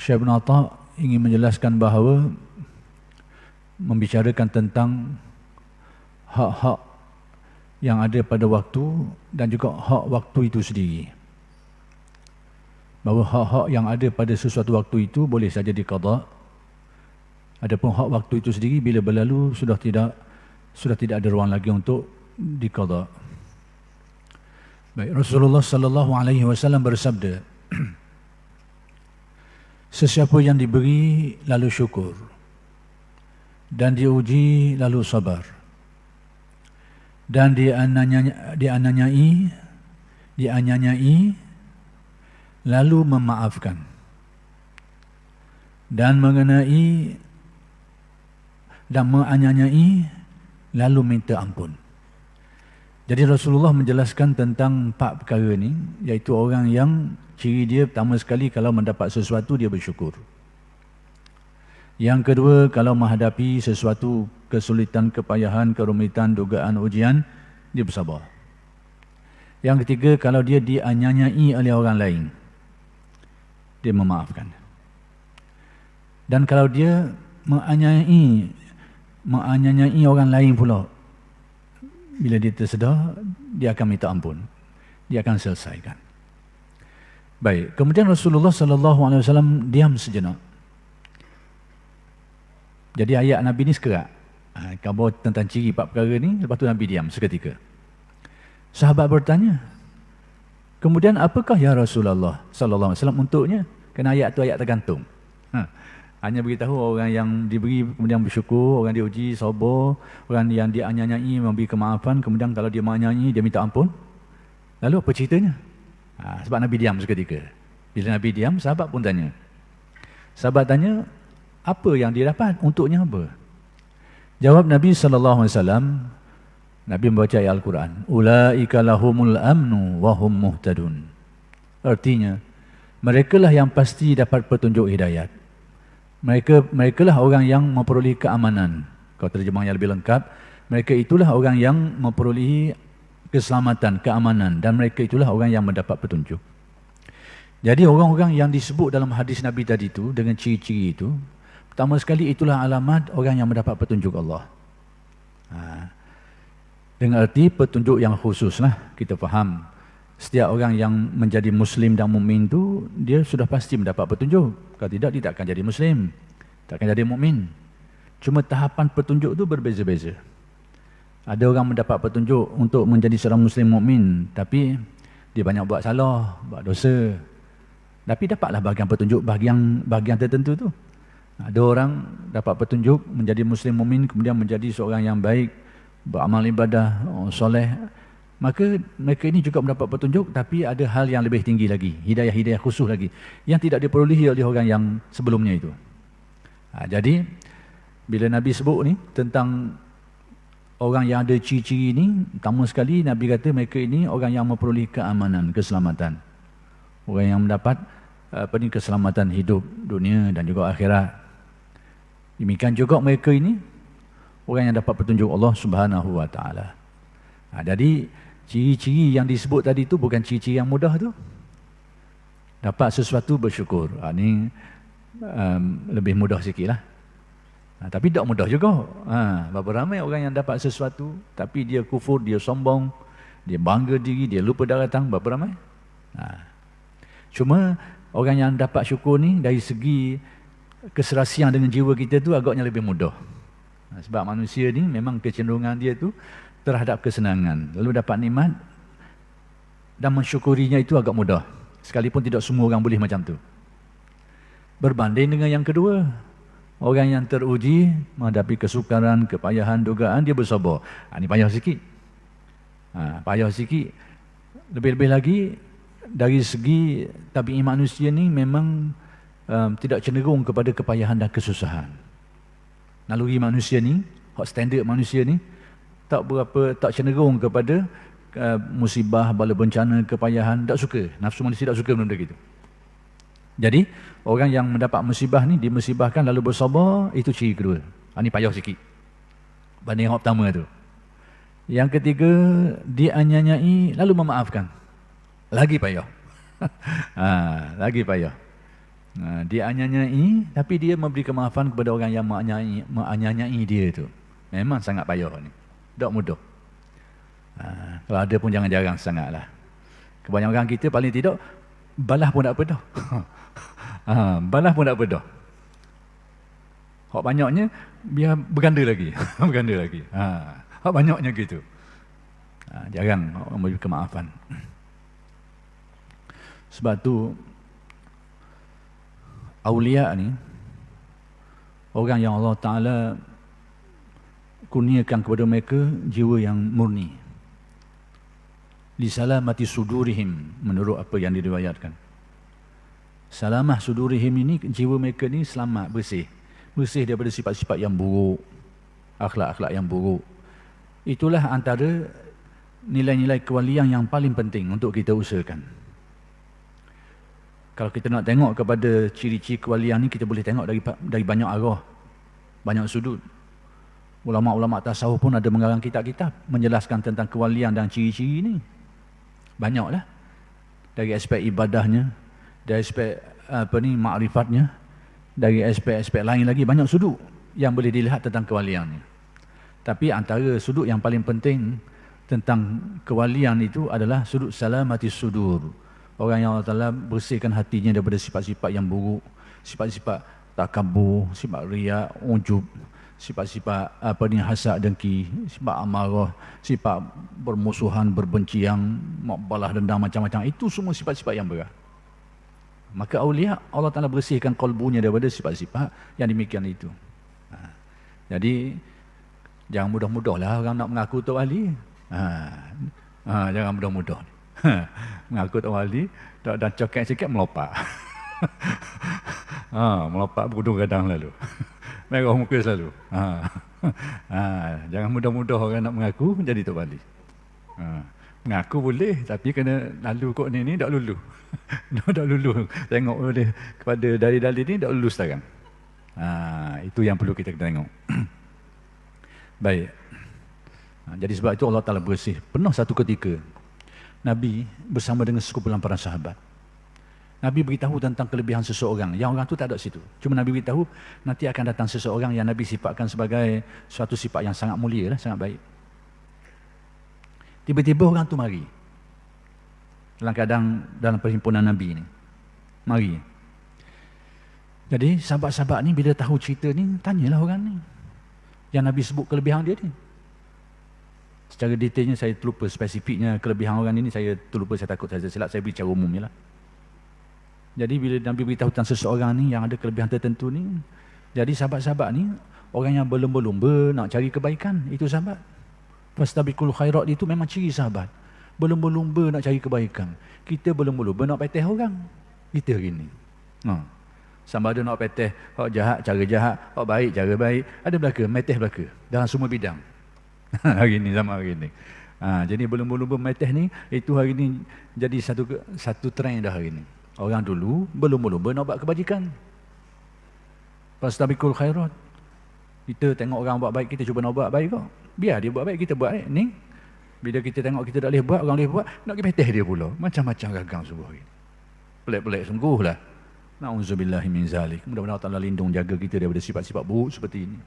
Syekh Ibn Atta ingin menjelaskan bahawa membicarakan tentang hak-hak yang ada pada waktu dan juga hak waktu itu sendiri. Bahawa hak-hak yang ada pada sesuatu waktu itu boleh saja diqada. Adapun hak waktu itu sendiri bila berlalu sudah tidak ada ruang lagi untuk diqada. Baik, Rasulullah sallallahu alaihi wasallam bersabda, sesiapa yang diberi lalu syukur dan diuji lalu sabar dan dianyanyai lalu memaafkan dan menganiayai lalu minta ampun. Jadi Rasulullah menjelaskan tentang 4 perkara ni, iaitu orang yang ciri dia pertama sekali kalau mendapat sesuatu dia bersyukur. Yang kedua, kalau menghadapi sesuatu kesulitan, kepayahan, kerumitan, dugaan, ujian, dia bersabar. Yang ketiga, kalau dia dianyanyai oleh orang lain, dia memaafkan. Dan kalau dia menganiayai orang lain pula, bila dia tersedar, dia akan minta ampun. Dia akan selesaikan. Baik, kemudian Rasulullah sallallahu alaihi wasallam diam sejenak. Jadi ayat Nabi ni sekerat. Khabar tentang ciri 4 perkara ni, lepas tu Nabi diam seketika. Sahabat bertanya, kemudian apakah ya Rasulullah sallallahu alaihi wasallam untuknya? Kerana ayat tu ayat tergantung. Hanya beritahu orang yang diberi kemudian bersyukur, orang diuji sabar, orang yang dianyanyai memberi kemaafan, kemudian kalau dia menganiayai dia minta ampun. Lalu apa ceritanya? Sebab Nabi diam seketika. Bila Nabi diam, sahabat pun tanya. Sahabat tanya, apa yang dia dapat? Untuknya apa? Jawab Nabi sallallahu alaihi wasallam, Nabi membaca ayat Al-Quran, ulaika lahumul amnu wa hum muhtadun. Artinya, merekalah yang pasti dapat petunjuk hidayat. Mereka lah orang yang memperolehi keamanan. Kalau terjemah yang lebih lengkap, mereka itulah orang yang memperolehi keselamatan, keamanan, dan mereka itulah orang yang mendapat petunjuk. Jadi orang-orang yang disebut dalam hadis Nabi tadi itu dengan ciri-ciri itu, pertama sekali itulah alamat orang yang mendapat petunjuk Allah. Dengan arti petunjuk yang khusus lah, kita faham. Setiap orang yang menjadi Muslim dan mukmin tu, dia sudah pasti mendapat petunjuk. Kalau tidak, dia tak akan jadi Muslim, tak akan jadi mukmin. Cuma tahapan petunjuk tu berbeza-beza. Ada orang mendapat petunjuk untuk menjadi seorang Muslim mukmin, tapi dia banyak buat salah, buat dosa. Tapi dapatlah bahagian petunjuk bahagian tertentu tu. Ada orang dapat petunjuk menjadi Muslim mukmin, kemudian menjadi seorang yang baik, beramal ibadah, soleh. Maka mereka ini juga mendapat petunjuk, tapi ada hal yang lebih tinggi lagi, hidayah-hidayah khusus lagi, yang tidak diperolehi oleh orang yang sebelumnya itu. Jadi bila Nabi sebut ni tentang orang yang ada ciri-ciri ni, pertama sekali Nabi kata mereka ini orang yang memperolehi keamanan, keselamatan. Orang yang mendapat keselamatan hidup dunia dan juga akhirat. Demikian juga mereka ini orang yang dapat petunjuk Allah Subhanahu wa taala. Jadi ciri-ciri yang disebut tadi tu bukan ciri-ciri yang mudah tu. Dapat sesuatu bersyukur. Ini lebih mudah sikit lah. Tapi tak mudah juga. Berapa ramai orang yang dapat sesuatu, tapi dia kufur, dia sombong, dia bangga diri, dia lupa daratan. Berapa ramai? Cuma orang yang dapat syukur ni, dari segi keserasian dengan jiwa kita tu agaknya lebih mudah. Sebab manusia ni memang kecenderungan dia tu terhadap kesenangan, lalu dapat nikmat dan mensyukurinya itu agak mudah, sekalipun tidak semua orang boleh macam tu. Berbanding dengan yang kedua, orang yang teruji menghadapi kesukaran, kepayahan, dugaan, dia bersabar. Ini payah sikit. Payah sikit. Lebih-lebih lagi dari segi tabi'i manusia ni memang tidak cenderung kepada kepayahan dan kesusahan. Naluri manusia ni, hak standard manusia ni tak cenderung kepada musibah, bala bencana, kepayahan. Tak suka. Nafsu manusia tak suka benda gitu. Jadi orang yang mendapat musibah ni, dimusibahkan lalu bersabar, itu ciri kedua. Ini payah sikit banding yang pertama tu. Yang ketiga, dianyanyai lalu memaafkan, lagi payah. Lagi payah. Dia anyanyai, tapi dia memberi kemaafan kepada orang yang menganyanyai dia tu. Memang sangat payah ni. Tak mudah. Kalau ada pun jangan jarang sangatlah. Kebanyakan kita paling tidak balas pun tak apa dah. Balas pun tak apa dah. Hak banyaknya biar berganda lagi. Berganda lagi. Hak banyaknya gitu. Jarang memberi kemaafan. Sebab tu Aulia ni orang yang Allah Ta'ala kurniakan kepada mereka jiwa yang murni. Li salamati sudurihim, menurut apa yang diriwayatkan. Salamah sudurihim ini, jiwa mereka ni selamat, bersih. Bersih daripada sifat-sifat yang buruk, akhlak-akhlak yang buruk. Itulah antara nilai-nilai kewalian yang paling penting untuk kita usahakan. Kalau kita nak tengok kepada ciri-ciri kewalian ni, kita boleh tengok dari banyak arah, banyak sudut. Ulama-ulama tasawuf pun ada mengarang kitab-kitab menjelaskan tentang kewalian dan ciri-ciri ni. Banyaklah. Dari aspek ibadahnya, dari aspek makrifatnya, dari aspek-aspek lain lagi, banyak sudut yang boleh dilihat tentang kewalian ni. Tapi antara sudut yang paling penting tentang kewalian itu adalah sudut salamati sudur. Orang yang Allah Ta'ala bersihkan hatinya daripada sifat-sifat yang buruk, sifat-sifat takabur, sifat riak, ujub, sifat-sifat hasad, dengki, sifat amarah, sifat bermusuhan, berbencian, balas dendam, macam-macam. Itu semua sifat-sifat yang berat. Maka awliya, Allah Ta'ala bersihkan qalbunya daripada sifat-sifat yang demikian itu. Jadi jangan mudah-mudahlah orang nak mengaku tu wali. Jangan mudah-mudah. Mengaku tak wali, dan cokek sikit melompat. Melompat berudung kadang lalu. Merah muka selalu. Jangan mudah-mudah orang nak mengaku jadi tak wali. Mengaku boleh, tapi kena lalu kot ni tak lulu. Tak lulu. Tengok boleh kepada dalil-dalil ni tak lulu sekarang. Itu yang perlu kita tengok. Baik. Jadi sebab itu Allah Ta'ala bersih. Pernah satu ketika Nabi bersama dengan sekumpulan para sahabat. Nabi beritahu tentang kelebihan seseorang. Yang orang tu tak ada situ. Cuma Nabi beritahu nanti akan datang seseorang yang Nabi sifatkan sebagai suatu sifat yang sangat mulia, sangat baik. Tiba-tiba orang tu mari. Dalam perhimpunan Nabi ni. Mari. Jadi sahabat-sahabat ni bila tahu cerita ni, tanyalah orang ni. Yang Nabi sebut kelebihan dia ni. Secara detailnya saya terlupa, spesifiknya kelebihan orang ini saya terlupa, saya takut saya silap, saya berbicara umumnya lah. Jadi bila Nabi beritahu tentang seseorang ni yang ada kelebihan tertentu ni, jadi sahabat-sahabat ni orang yang berlumba-lumba nak cari kebaikan, itu sahabat. Fastabiqul khairat itu memang ciri sahabat. Berlumba-lumba nak cari kebaikan. Kita berlumba-lumba nak peteh orang. Kita hari ni. Sama ada nak peteh hak jahat, cara jahat, hak baik, cara baik, ada belaka, meteh belaka dalam semua bidang. Hari ni, zaman hari ni. Jadi berlumba-lumba meteh ni, itu hari ni jadi satu trend dah hari ni. Orang dulu berlumba-lumba nak buat kebajikan. Fastabiqul khairat. Kita tengok orang buat baik, kita cuba nak buat baik kok. Biar dia buat baik, kita buat baik. Ni bila kita tengok kita tak boleh buat, orang boleh buat, nak pergi peteh dia pula. Macam-macam gagang semua hari ni. Pelik-pelik sungguh lah. Na'udzubillahi min zalik. Mudah-mudahan Allah lindung jaga kita daripada sifat-sifat buruk seperti ini.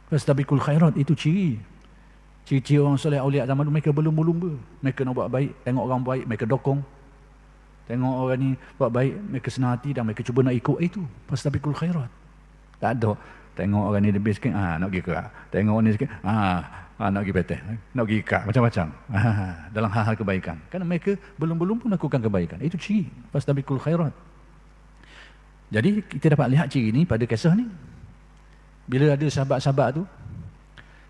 Fastabiqul khairat itu ciri. Ciri-ciri orang soleh awliya zaman dulu, mereka berlumba-lumba. Mereka nak buat baik, tengok orang baik, mereka dokong. Tengok orang ni buat baik, mereka senang hati dan mereka cuba nak ikut. Itu fastabiqul khairat. Tak ada. Tengok orang ni lebih sikit, nak pergi kerak. Tengok orang ni sikit, nak pergi peteh, nak pergi ikat, macam-macam. Dalam hal-hal kebaikan. Kerana mereka belum melakukan kebaikan. Itu ciri fastabiqul khairat. Jadi kita dapat lihat ciri ni pada kisah ni. Bila ada sahabat-sahabat tu,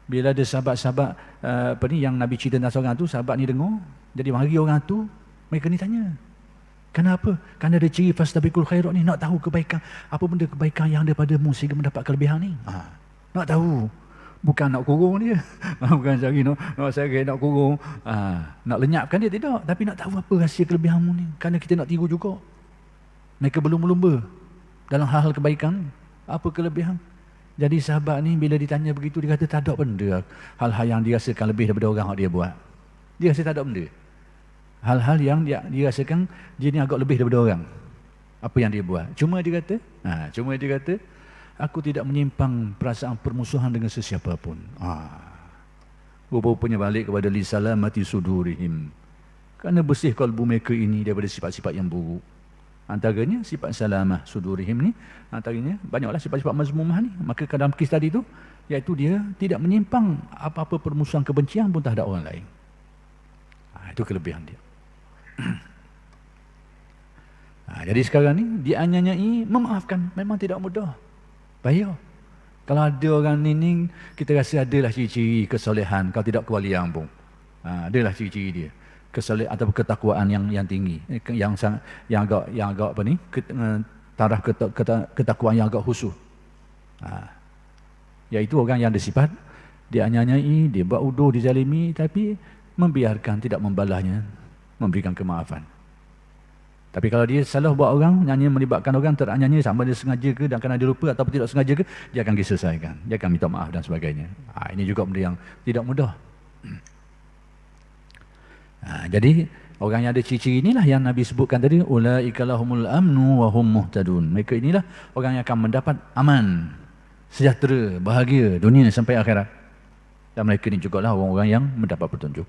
bila ada sahabat-sahabat yang Nabi cerita tentang seorang tu, sahabat ni dengar, jadi mari orang tu, mereka ni tanya. Kenapa? Kerana ada ciri fastabiqul khairat ni, nak tahu kebaikan, apa benda kebaikan yang ada padamu sehingga mendapat kelebihan ni. Nak tahu. Bukan nak kurung dia. Bukan cari nak seret, nak kurung. Nak lenyapkan dia, tidak. Tapi nak tahu apa rahsia kelebihanmu ni. Kerana kita nak tiru juga. Mereka belum berlumba dalam hal-hal kebaikan. Apa kelebihan? Jadi sahabat ni bila ditanya begitu, dia kata tak ada benda hal-hal yang dirasakan lebih daripada orang yang dia buat. Dia rasa tak ada benda. Hal-hal yang dia rasakan dia ni agak lebih daripada orang. apa yang dia buat. Cuma dia kata, aku tidak menyimpang perasaan permusuhan dengan sesiapa pun. Rupanya balik kepada li salamati sudurihim. Kerana bersih kalbu mereka ini daripada sifat-sifat yang buruk. Antaranya sifat salamah sudurihim ni, antaranya banyaklah sifat-sifat mazmumah ni. Maka dalam kisah tadi tu, iaitu dia tidak menyimpang apa-apa permusuhan kebencian pun terhadap orang lain. Itu kelebihan dia. Jadi sekarang ni dianyanyai memaafkan memang tidak mudah. Bahaya. Kalau ada orang ni kita rasa adalah ciri-ciri kesolehan, kalau tidak kewalian pun. Adalah ciri-ciri dia. Kesolehan atau ketakwaan yang tinggi, yang agak apa ni? Taraf ketakwaan yang agak khusyuk. Iaitu orang yang ada sifat dianyanyai, dia buat uduh, dizalimi, tapi membiarkan, tidak membalasnya, memberikan kemaafan. Tapi kalau dia salah buat orang, nyanyi melibatkan orang, teranyanya sama dia sengaja ke dan kerana dia lupa ataupun tidak sengaja ke, dia akan diselesaikan, dia akan minta maaf dan sebagainya. Ini juga benda yang tidak mudah. Jadi orang yang ada ciri-ciri inilah yang Nabi sebutkan tadi, ulaika lahumul amnu wa hum muhtadun. Mereka inilah orang yang akan mendapat aman, sejahtera, bahagia dunia sampai akhirat. Dan mereka ini jugalah orang-orang yang mendapat petunjuk.